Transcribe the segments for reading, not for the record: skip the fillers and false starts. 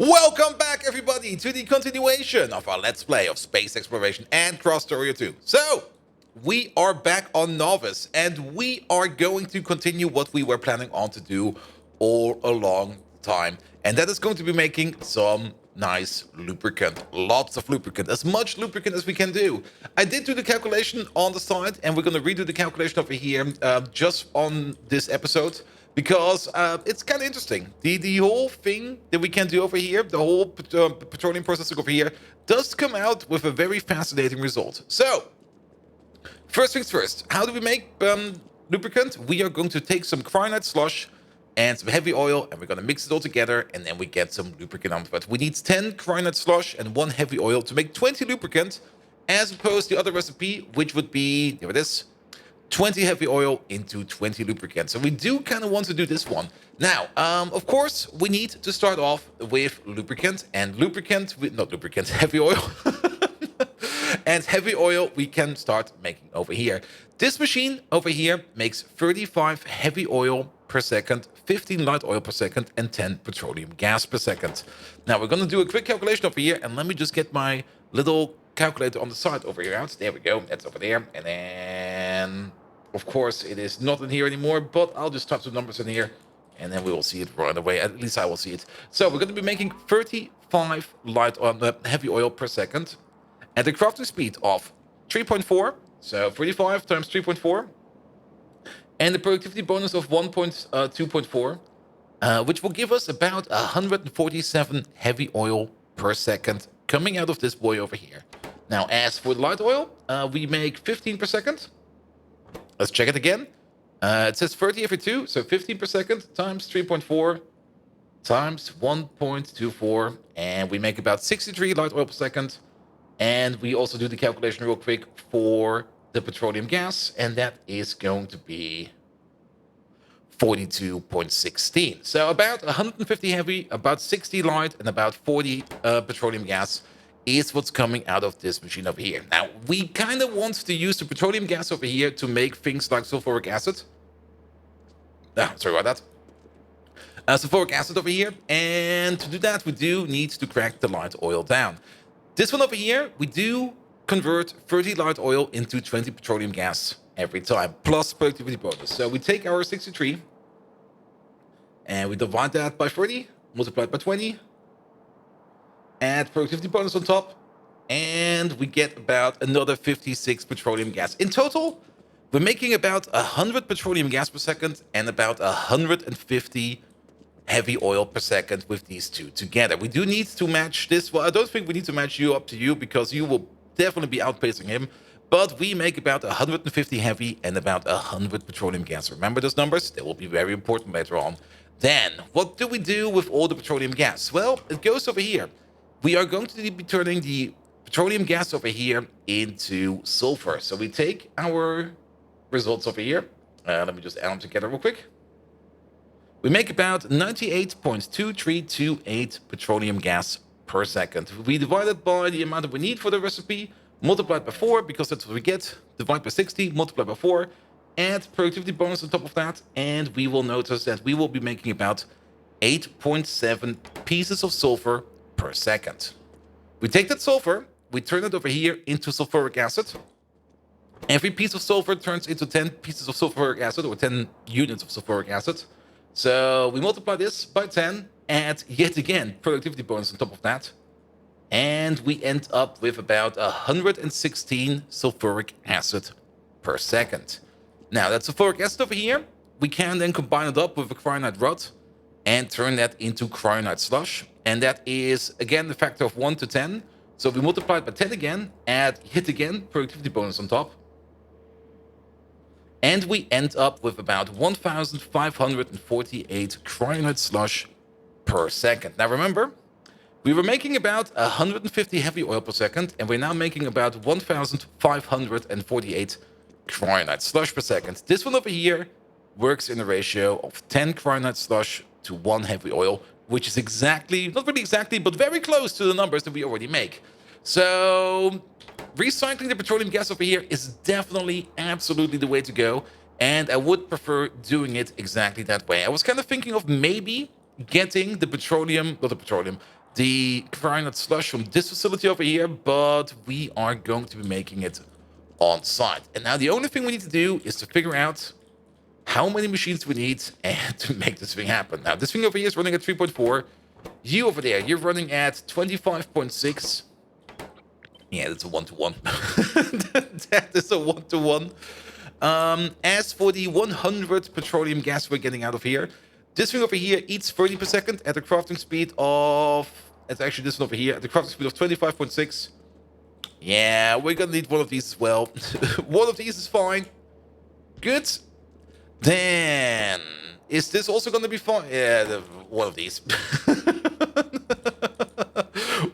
Welcome back, everybody, to the continuation of our Let's Play of Space Exploration and Krastorio 2. So, we are back on Novice, and we are going to continue what we were planning on to do all along time. And that is going to be making some nice lubricant. Lots of lubricant. As much lubricant as we can do. I did do the calculation on the side, and we're going to redo the calculation over here just on this episode. Because it's kind of interesting. The whole thing that we can do over here, the whole petroleum processing over here, does come out with a very fascinating result. So, first things first, how do we make lubricant? We are going to take some cyanide slush and some heavy oil, and we're going to mix it all together, and then we get some lubricant out of it. We need 10 cyanide slush and 1 heavy oil to make 20 lubricant, as opposed to the other recipe, which would be, there it is, 20 heavy oil into 20 lubricant. So we do kind of want to do this one. Now, of course, we need to start off with lubricant. And heavy oil. And heavy oil we can start making over here. This machine over here makes 35 heavy oil per second, 15 light oil per second, and 10 petroleum gas per second. Now, we're going to do a quick calculation over here. And let me just get my little calculator on the side over here out. There we go. That's over there. And then, of course, it is not in here anymore, but I'll just type some numbers in here, and then we will see it right away. At least I will see it. So we're going to be making 35 heavy oil per second at a crafting speed of 3.4. So 35 times 3.4. And the productivity bonus of 2.4, which will give us about 147 heavy oil per second coming out of this boy over here. Now, as for the light oil, we make 15 per second. Let's check it again. It says 30 every 2, so 15 per second times 3.4 times 1.24, and we make about 63 light oil per second. And we also do the calculation real quick for the petroleum gas, and that is going to be 42.16. So about 150 heavy, about 60 light, and about 40 petroleum gas is what's coming out of this machine over here. Now, we kind of want to use the petroleum gas over here to make things like sulfuric acid. Sorry about that. Sulfuric acid over here. And to do that, we do need to crack the light oil down. This one over here, we do convert 30 light oil into 20 petroleum gas every time, plus productivity bonus. So we take our 63, and we divide that by 30, multiply it by 20, add productivity bonus on top, and we get about another 56 petroleum gas. In total, we're making about 100 petroleum gas per second and about 150 heavy oil per second with these two together. We do need to match this. Well, I don't think we need to match you up to you, because you will definitely be outpacing him. But we make about 150 heavy and about 100 petroleum gas. Remember those numbers? They will be very important later on. Then, what do we do with all the petroleum gas? Well, it goes over here. We are going to be turning the petroleum gas over here into sulfur. So we take our results over here. Let me just add them together real quick. We make about 98.2328 petroleum gas per second. We divide it by the amount that we need for the recipe, multiply it by 4, because that's what we get, divide by 60, multiply by 4, add productivity bonus on top of that, and we will notice that we will be making about 8.7 pieces of sulfur per second. We take that sulfur, we turn it over here into sulfuric acid. Every piece of sulfur turns into 10 pieces of sulfuric acid, or 10 units of sulfuric acid. So we multiply this by 10, add yet again productivity bonus on top of that, and we end up with about 116 sulfuric acid per second. Now, that sulfuric acid over here, we can then combine it up with a cyanide rod and turn that into cyanide slush. And that is, again, the factor of 1 to 10. So we multiply it by 10 again, add hit again, productivity bonus on top. And we end up with about 1,548 cyanide slush per second. Now remember, we were making about 150 heavy oil per second, and we're now making about 1,548 cyanide slush per second. This one over here works in a ratio of 10 cyanide slush to 1 heavy oil, which is exactly, not really exactly, but very close to the numbers that we already make. So recycling the petroleum gas over here is definitely absolutely the way to go, and I would prefer doing it exactly that way. I was kind of thinking of maybe getting the the granite slush from this facility over here, but we are going to be making it on site. And now the only thing we need to do is to figure out how many machines we need and to make this thing happen. Now, this thing over here is running at 3.4. You over there, you're running at 25.6. Yeah, that's a one-to-one. That is a one-to-one. As for the 100 petroleum gas we're getting out of here, this thing over here eats 30 per second at a crafting speed of... It's actually this one over here, at the crafting speed of 25.6. Yeah, we're gonna need one of these as well. One of these is fine. Good. Then, is this also gonna be fine? Yeah, one of these.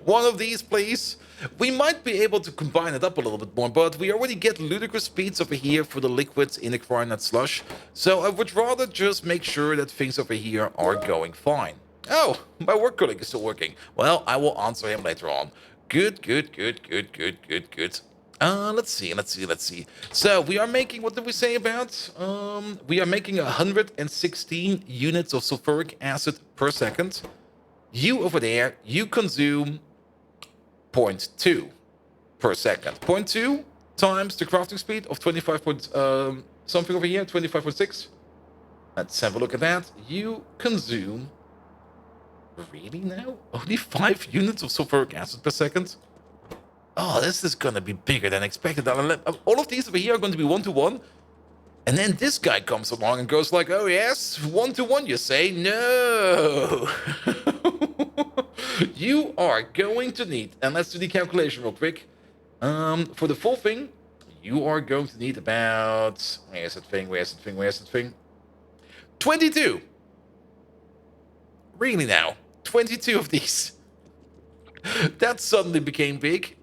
One of these, please. We might be able to combine it up a little bit more, but we already get ludicrous speeds over here for the liquids in the granite slush. So I would rather just make sure that things over here are going fine. Oh, my work colleague is still working. Well, I will answer him later on. Good, good, good, good, good, good, good. Let's see. So we are making, what did we say about? We are making 116 units of sulfuric acid per second. You over there, you consume 0.2 per second. 0.2 times the crafting speed of 25 point, something over here, 25.6. Let's have a look at that. You consume, really now? Only 5 units of sulfuric acid per second? Oh, this is gonna be bigger than expected. All of these over here are going to be one-to-one. And then this guy comes along and goes like, oh yes, one-to-one, you say? No! You are going to need, and let's do the calculation real quick. For the full thing, you are going to need about... Where's that thing? 22! Really now? 22 of these. That suddenly became big.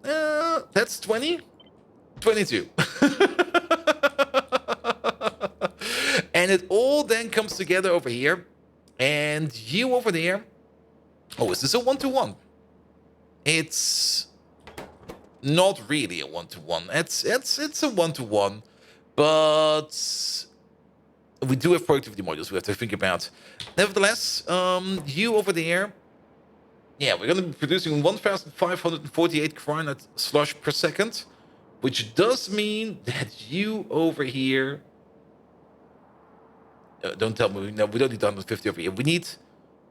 That's 20? 22. And it all then comes together over here. And you over there... Oh, is this a one-to-one? It's not really a one-to-one. It's a one-to-one. But we do have productivity modules we have to think about. Nevertheless, you over there... Yeah, we're going to be producing 1,548 granite slush per second, which does mean that you over here... don't tell me, no, we don't need 150 over here. We need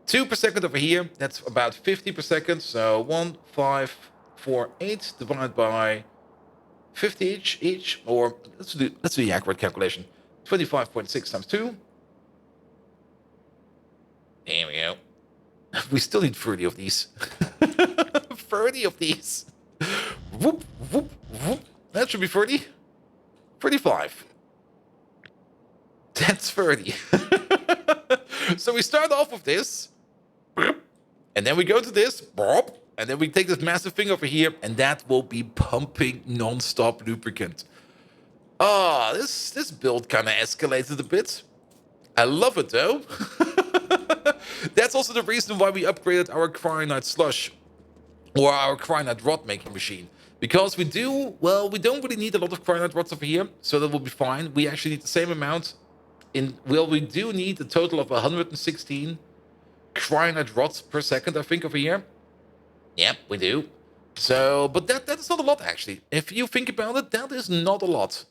2 per second over here. That's about 50 per second. So 1,548 divided by 50 each. Or let's do the accurate calculation. 25.6 times 2. There we go. We still need 30 of these. 30 of these. Whoop, whoop, whoop. That should be 30. 35. That's 30. So we start off with this. And then we go to this. And then we take this massive thing over here. And that will be pumping non-stop lubricant. Ah, this build kind of escalated a bit. I love it though. That's also the reason why we upgraded our cyanide slush or our cyanide rod making machine. Because we don't really need a lot of cyanide rods over here, so that will be fine. We actually need the same amount we do need a total of 116 cyanide rods per second, I think, over here. Yep, we do. So, but that is not a lot actually. If you think about it, that is not a lot.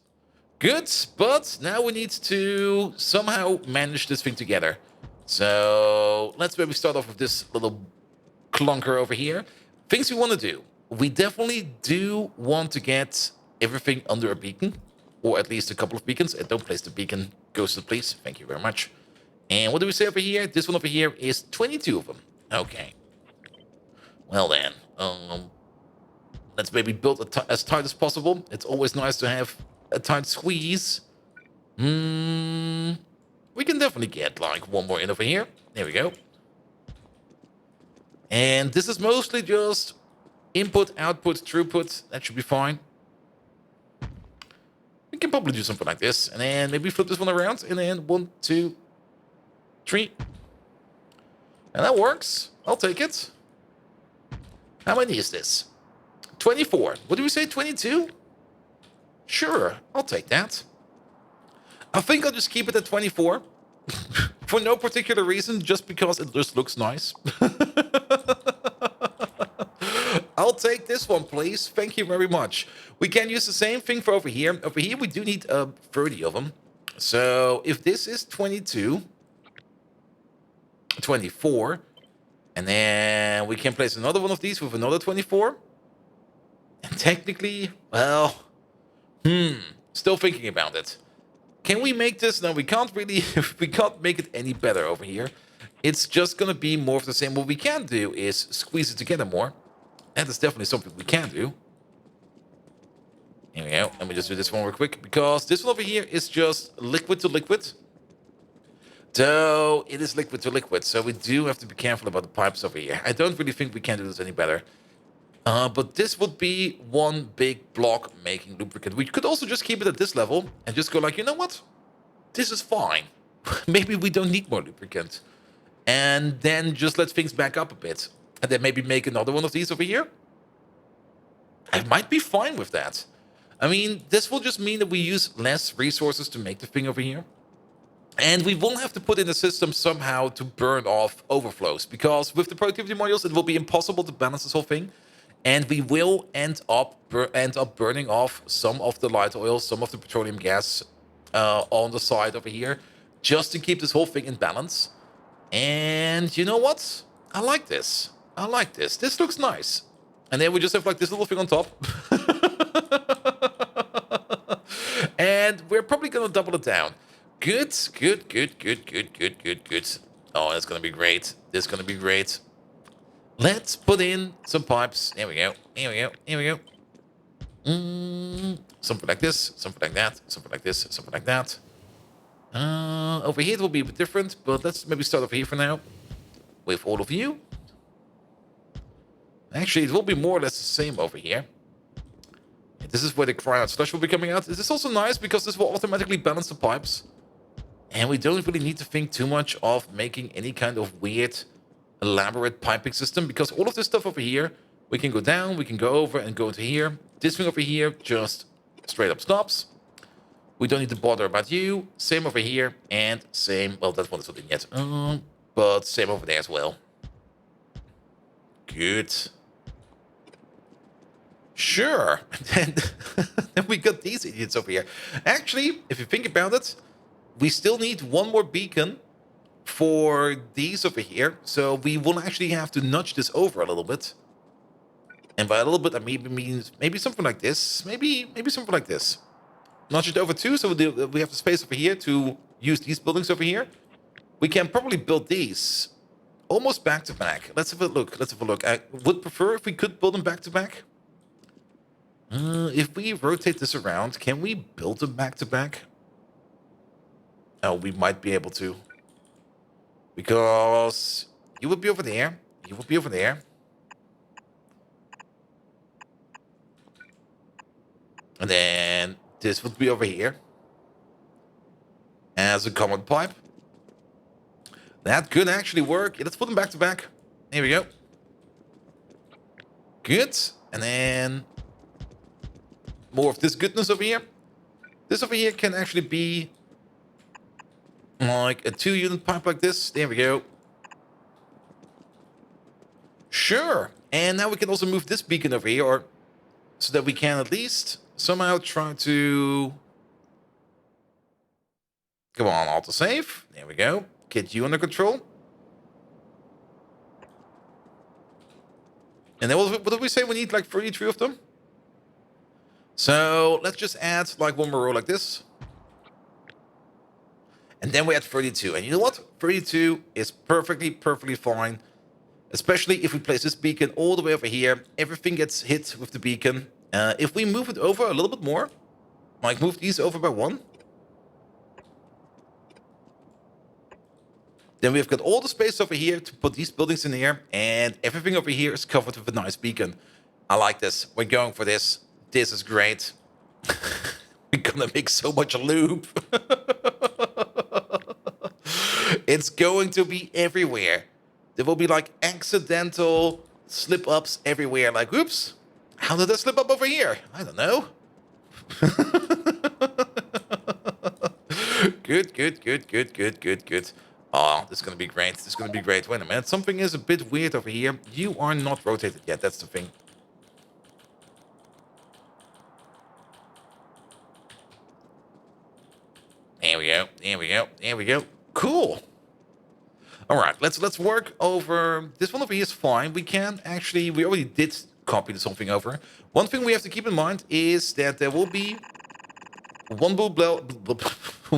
Good, but now we need to somehow manage this thing together. So let's maybe start off with this little clunker over here. Things we want to do. We definitely do want to get everything under a beacon, or at least a couple of beacons. And don't place the beacon, ghosted, please. Thank you very much. And what do we say over here? This one over here is 22 of them. Okay. Well then, let's maybe build as tight as possible. It's always nice to have a tight squeeze. We can definitely get like one more in over here. There we go. And this is mostly just input, output, throughput. That should be fine. We can probably do something like this. And then maybe flip this one around. And then 1, 2, 3. And that works. I'll take it. How many is this? 24. What do we say? 22? Sure, I'll take that. I think I'll just keep it at 24. For no particular reason, just because it just looks nice. I'll take this one, please. Thank you very much. We can use the same thing for over here. Over here, we do need 30 of them. So if this is 22, 24, and then we can place another one of these with another 24. And technically, well, still thinking about it. Can we make this? No, we can't really, we can't make it any better over here. It's just going to be more of the same. What we can do is squeeze it together more. That is definitely something we can do. Here we go. Let me just do this one real quick, because this one over here is just liquid to liquid. So it is liquid to liquid, so we do have to be careful about the pipes over here. I don't really think we can do this any better. But this would be one big block making lubricant. We could also just keep it at this level and just go like, you know what? This is fine. Maybe we don't need more lubricant. And then just let things back up a bit. And then maybe make another one of these over here. I might be fine with that. I mean, this will just mean that we use less resources to make the thing over here. And we will have to put in a system somehow to burn off overflows. Because with the productivity modules, it will be impossible to balance this whole thing. And we will end up burning off some of the light oil, some of the petroleum gas on the side over here, just to keep this whole thing in balance. And you know what? I like this. I like this. This looks nice. And then we just have like this little thing on top. And we're probably going to double it down. Good, good, good, good, good, good, good, good. Oh, that's going to be great. This is going to be great. Let's put in some pipes. Here we go. Here we go. Here we go. Something like this. Something like that. Something like this. Something like that. Over here it will be a bit different, but let's maybe start over here for now. With all of you. Actually, it will be more or less the same over here. This is where the cryout slush will be coming out. This is also nice because this will automatically balance the pipes. And we don't really need to think too much of making any kind of weird, elaborate piping system, because all of this stuff over here, we can go down, we can go over and go into here. This thing over here just straight up stops. We don't need to bother about you. Same over here and same, well, that one is not in yet, but same over there as well. Good. Sure. Then we got these idiots over here. Actually, if you think about it, we still need one more beacon for these over here. So we will actually have to nudge this over a little bit. And by a little bit, I means maybe something like this. Maybe something like this. Nudge it over too, so we have the space over here to use these buildings over here. We can probably build these almost back to back. Let's have a look. Let's have a look. I would prefer if we could build them back to back. If we rotate this around, can we build them back to back? Oh, we might be able to. Because you would be over there. You would be over there. And then this would be over here. As a common pipe. That could actually work. Yeah, let's put them back to back. Here we go. Good. And then more of this goodness over here. This over here can actually be like a 2-unit pipe like this. There we go. Sure. And now we can also move this beacon over here, or so that we can at least somehow try to... Come on, autosave. There we go. Get you under control. And then what did we say? We need like 33 of them. So let's just add like one more row like this. And then we add 32. And you know what? 32 is perfectly fine. Especially if we place this beacon all the way over here. Everything gets hit with the beacon. If we move it over a little bit more, like move these over by 1. Then we've got all the space over here to put these buildings in here. And everything over here is covered with a nice beacon. I like this. We're going for this. This is great. We're gonna make so much lube. It's going to be everywhere. There will be like accidental slip-ups everywhere. Like, oops, how did that slip up over here? I don't know. Good. Oh, this is going to be great. This is going to be great. Wait a minute. Something is a bit weird over here. You are not rotated yet. That's the thing. There we go. There we go. There we go. Cool. All right. Let's work over this one over here is fine. We can actually. We already did copy something over. One thing we have to keep in mind is that there will be one blue belt,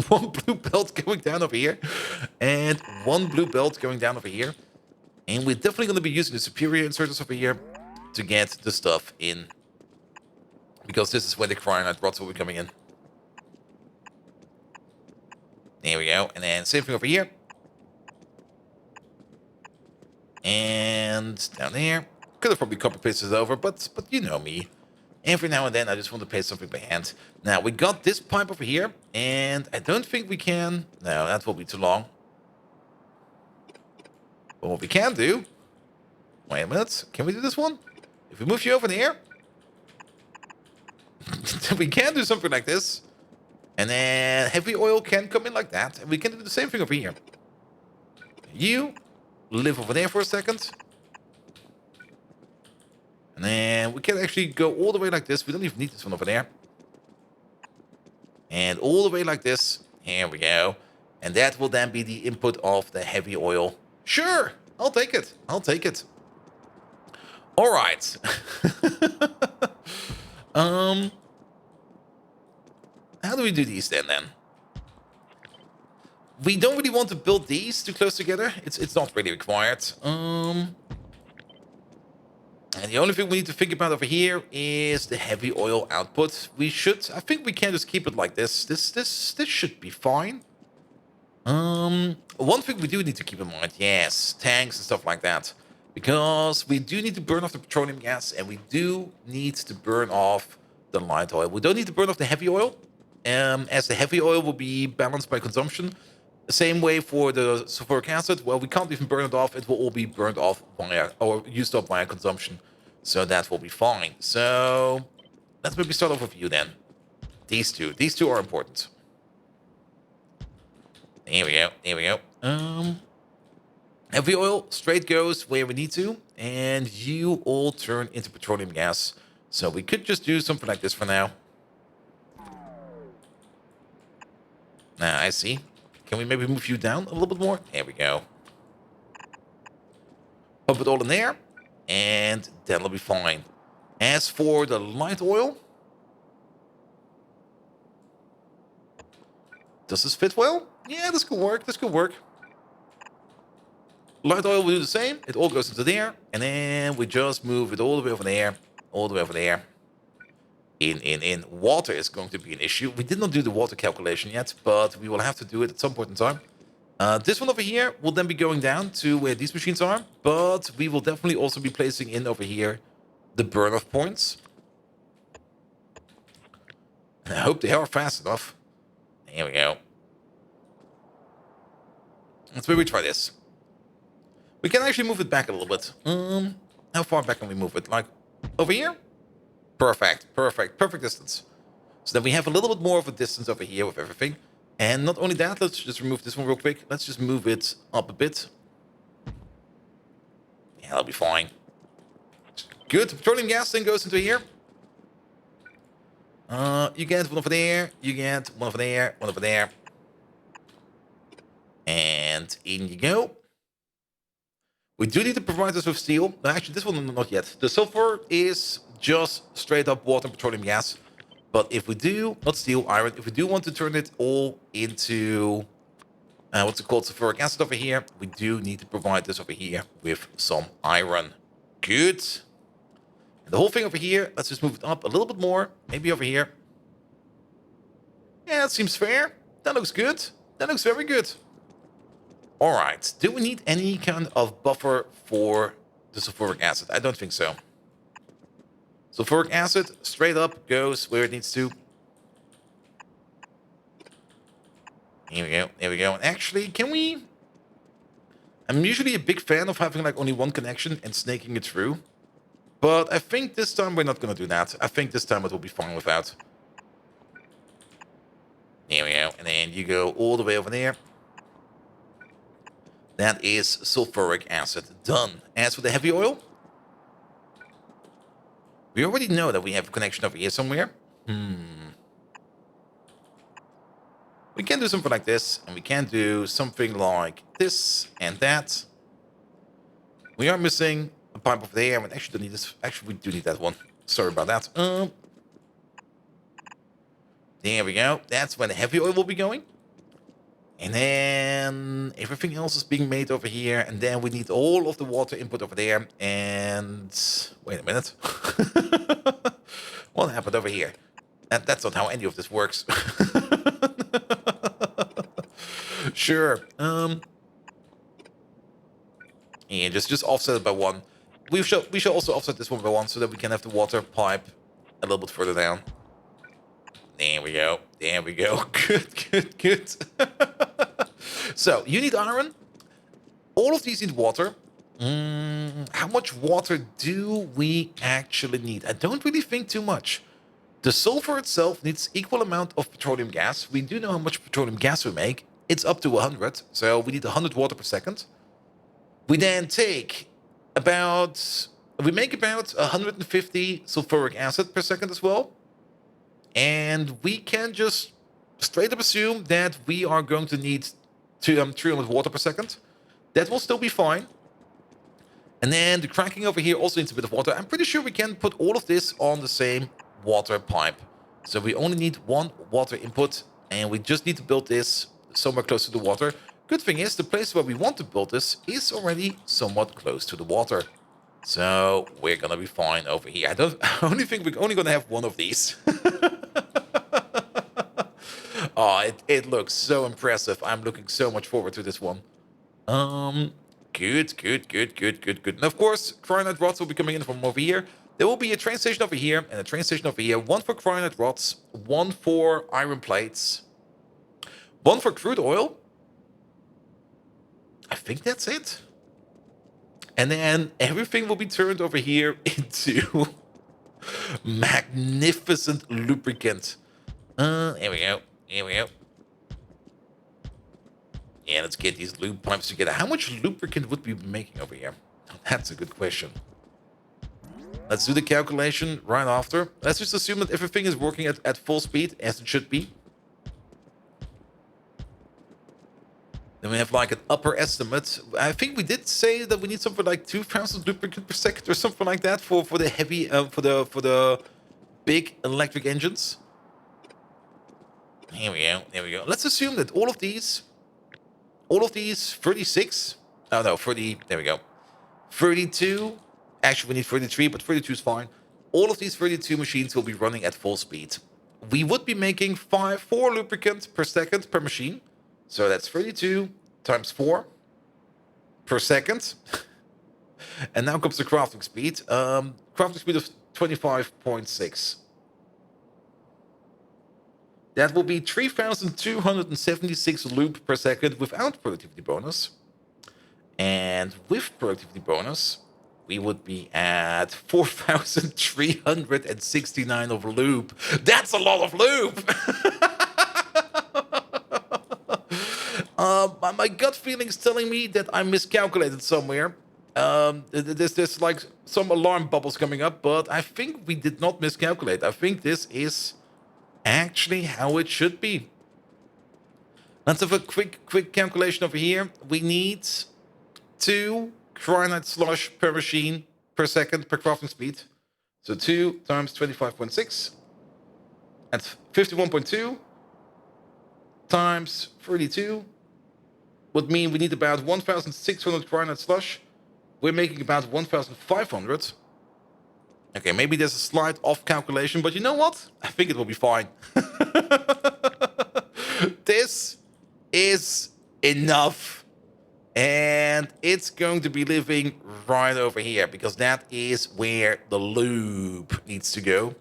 one blue belt going down over here, and one blue belt going down over here. And we're definitely going to be using the superior inserters over here to get the stuff in, because this is where the cryonite rods will be coming in. There we go. And then same thing over here. And down there. Could have probably copy pasted it over, but you know me. Every now and then I just want to paste something by hand. Now we got this pipe over here, and I don't think we can. No, that will be too long. But what we can do. Wait a minute. Can we do this one? If we move you over there, we can do something like this. And then heavy oil can come in like that. And we can do the same thing over here. You live over there for a second. And then we can actually go all the way like this. We don't even need this one over there. And all the way like this. Here we go. And that will then be the input of the heavy oil. Sure, I'll take it. I'll take it. All right. How do we do these then? We don't really want to build these too close together. It's not really required. And the only thing we need to think about over here is the heavy oil output. I think we can just keep it like this. This should be fine. One thing we do need to keep in mind, yes, tanks and stuff like that. Because we do need to burn off the petroleum gas, and we do need to burn off the light oil. We don't need to burn off the heavy oil, as the heavy oil will be balanced by consumption. The same way for the sulfuric acid, well, we can't even burn it off. It will all be burned off via, or used up via consumption. So that will be fine. So let's maybe start off with you then. These two are important. There we go, there we go. Heavy oil straight goes where we need to, and you all turn into petroleum gas. So we could just do something like this for now. Now, I see. Can we maybe move you down a little bit more? There we go. Pump it all in there, and that'll be fine. As for the light oil, does this fit well? Yeah, this could work. This could work. Light oil will do the same. It all goes into there, and then we just move it all the way over there, all the way over there. In water is going to be an issue. We did not do the water calculation yet, but we will have to do it at some point in time. This one over here will then be going down to where these machines are, but we will definitely also be placing in over here the burn-off points. And I hope they are fast enough. There we go. Let's maybe try this. We can actually move it back a little bit. How far back can we move it? Like over here? Perfect, perfect, perfect distance. So then we have a little bit more of a distance over here with everything. And not only that, let's just remove this one real quick. Let's just move it up a bit. Yeah, that'll be fine. Good, petroleum gas then goes into here. You get one over there, you get one over there, one over there. And in you go. We do need to provide this with steel. No, actually, this one not yet. The sulfur is just straight up water and petroleum gas. But if we do, not steel, iron, if we do want to turn it all into, what's it called, sulfuric acid over here, we do need to provide this over here with some iron. Good. And the whole thing over here, let's just move it up a little bit more. Maybe over here. Yeah, that seems fair. That looks good. That looks very good. All right. Do we need any kind of buffer for the sulfuric acid? I don't think so. Sulfuric acid straight up goes where it needs to. Here we go. There we go. And actually, can we? I'm usually a big fan of having like only one connection and snaking it through. But I think this time we're not going to do that. I think this time it will be fine without. There we go. And then you go all the way over there. That is sulfuric acid done. As for the heavy oil, we already know that we have a connection over here somewhere. We can do something like this, and we can do something like this and that. We are missing a pipe over there, and actually don't need this. Actually, we do need that one. Sorry about that. There we go. That's where the heavy oil will be going. And then everything else is being made over here. And then we need all of the water input over there. And wait a minute. What happened over here? That's not how any of this works. Sure. Yeah, just offset it by 1. We shall also offset this one by 1 so that we can have the water pipe a little bit further down. There we go. There we go. Good. So, you need iron. All of these need water. How much water do we actually need? I don't really think too much. The sulfur itself needs equal amount of petroleum gas. We do know how much petroleum gas we make. It's up to 100, so we need 100 water per second. We then take we make about 150 sulfuric acid per second as well. And we can just straight up assume that we are going to need 300 water per second. That will still be fine. And then the cracking over here also needs a bit of water. I'm pretty sure we can put all of this on the same water pipe. So we only need 1 water input, and we just need to build this somewhere close to the water. Good thing is, the place where we want to build this is already somewhat close to the water. So we're gonna be fine over here. I only think we're only gonna have 1 of these. Oh, it looks so impressive. I'm looking so much forward to this one. Good. And of course, cryonite rods will be coming in from over here. There will be a train station over here and a train station over here. 1 for cryonite rods, 1 for iron plates, 1 for crude oil. I think that's it. And then everything will be turned over here into magnificent lubricant. Here we go. Yeah, let's get these lube pipes together. How much lubricant would we be making over here? That's a good question. Let's do the calculation right after. Let's just assume that everything is working at full speed, as it should be. Then we have like an upper estimate. I think we did say that we need something like 2,000 lubricant per second or something like that for the heavy for the big electric engines. Here we go. Let's assume that all of these 36. Oh no, 30. There we go. 32. Actually, we need 33, but 32 is fine. All of these 32 machines will be running at full speed. We would be making 4 lubricant per second per machine. So that's 32 times 4 per second. And now comes the crafting speed. Crafting speed of 25.6. That will be 3,276 lube per second without productivity bonus. And with productivity bonus, we would be at 4,369 of lube. That's a lot of lube! My gut feeling is telling me that I miscalculated somewhere. There's like some alarm bubbles coming up, but I think we did not miscalculate. I think this is actually how it should be. Let's have a quick calculation over here. We need 2 cryonite slush per machine per second per crafting speed. So 2 times 25.6 at 51.2 times 32 would mean we need about 1,600 cryonite slush. We're making about 1,500. Okay, maybe there's a slight off calculation, but you know what? I think it will be fine. This is enough. And it's going to be living right over here, because that is where the lube needs to go.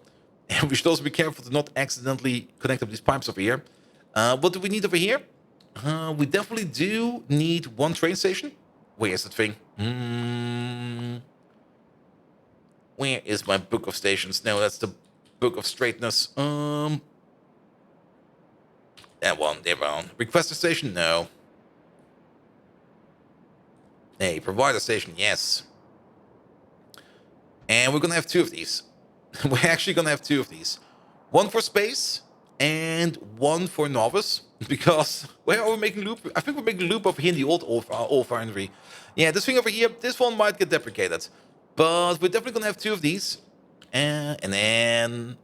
And we should also be careful to not accidentally connect up these pipes over here. What do we need over here? We definitely do need 1 train station. Where is that thing? Where is my book of stations? No, that's the book of straightness. That one, there one. Request a station? No. A provider station, yes. And we're gonna have 2 of these. We're actually gonna have 2 of these. One for space and one for novice. Because where are we making loop? I think we're making loop over here in the old foundry. Yeah, this thing over here, this one might get deprecated. But we're definitely gonna have 2 of these. And then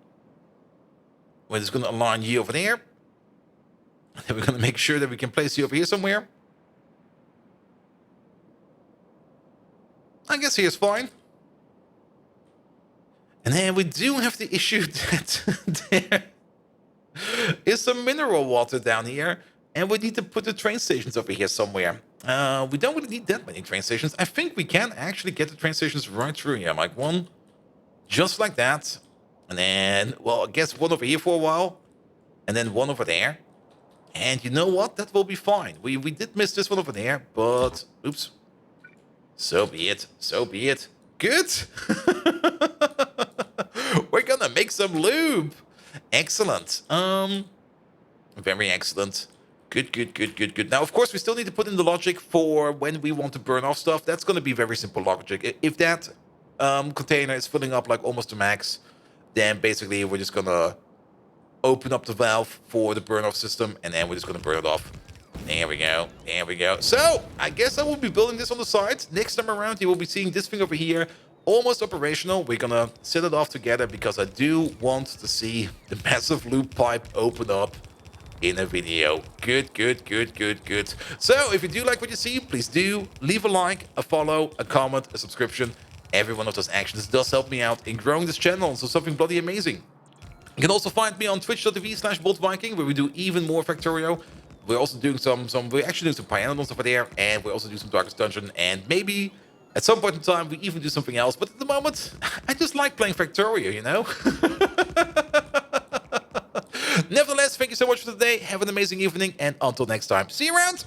we're just gonna align you over there. And then we're gonna make sure that we can place you over here somewhere. I guess here's fine. And then we do have the issue that there is some mineral water down here, and we need to put the train stations over here somewhere. We don't really need that many train stations. I think we can actually get the train stations right through here, like one just like that. And then, well, I guess one over here for a while, and then one over there. And you know what? That will be fine. We did miss this one over there, but oops. So be it. So be it. Good. We're gonna make some lube. Excellent. Very excellent. Good, good, good, good, good. Now, of course, we still need to put in the logic for when we want to burn off stuff. That's gonna be very simple logic. If that container is filling up like almost to max, then basically we're just gonna open up the valve for the burn off system, and then we're just gonna burn it off. There we go. There we go. So, I guess I will be building this on the side. Next time around, you will be seeing this thing over here almost operational. We're gonna set it off together because I do want to see the massive loop pipe open up in a video. Good, good, good, good, good. So, if you do like what you see, please do leave a like, a follow, a comment, a subscription. Every one of those actions does help me out in growing this channel, so something bloody amazing. You can also find me on twitch.tv/BoltViking, where we do even more Factorio. We're also doing we're actually doing some Pianodons over there, and we also do some Darkest Dungeon, and maybe at some point in time we even do something else. But at the moment, I just like playing Factorio, you know? Nevertheless, thank you so much for today. Have an amazing evening, and until next time, see you around!